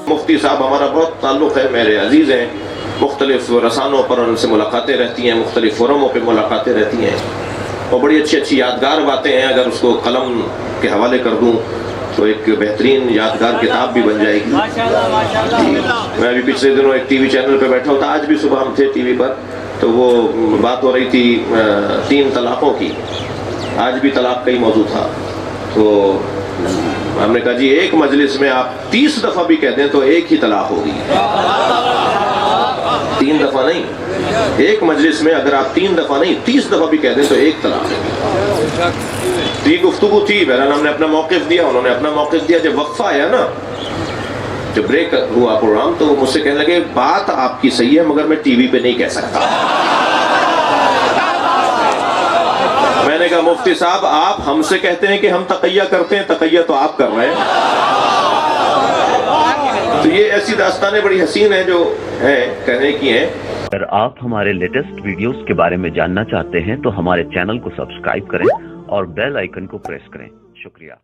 मुफ्ती साहब हमारा बहुत ताल्लुक़ है, मेरे अजीज़ हैं, मुख्तलिफ़ रसानों पर उनसे मुलाकातें रहती हैं, मुख्तलिफ़ फोरमों पर मुलाकातें रहती हैं और बड़ी अच्छी अच्छी यादगार बातें हैं। अगर उसको कलम के हवाले कर दूँ तो एक बेहतरीन यादगार किताब भी बन जाएगी। मैं अभी पिछले दिनों एक टीवी चैनल पे बैठा होता, आज भी सुबह हम थे टीवी पर, तो वो बात हो रही थी 3 तलाक़ों की। आज भी तलाक़ का ही मौजू था, तो हमने कहा जी एक मजलिस में आप 30 दफ़ा भी कह दें तो एक ही तलाक़ होगी, 3 दफ़ा नहीं। एक मजलिस में अगर आप 3 दफ़ा नहीं 30 दफ़ा भी कह दें तो एक तलाक़ है। तो ये गुफ्तगू थी, बहरहाल हमने अपना मौक़िफ़ दिया, उन्होंने अपना मौक़िफ़ दिया। जब वक्फ़ा आया ना, जब ब्रेक हुआ प्रोग्राम, तो मुझसे कहने लगे बात आपकी सही है मगर मैं टीवी पे नहीं कह सकता। मैंने कहा मुफ्ती साहब आप हमसे कहते हैं कि हम तक़य्या करते हैं, तक़य्या तो आप कर रहे हैं। तो ये ऐसी दास्तानें बड़ी हसीन हैं जो हैं, कहने की हैं। अगर आप हमारे लेटेस्ट वीडियोस के बारे में जानना चाहते हैं तो हमारे चैनल को सब्सक्राइब करें और बेल आइकन को प्रेस करें। शुक्रिया।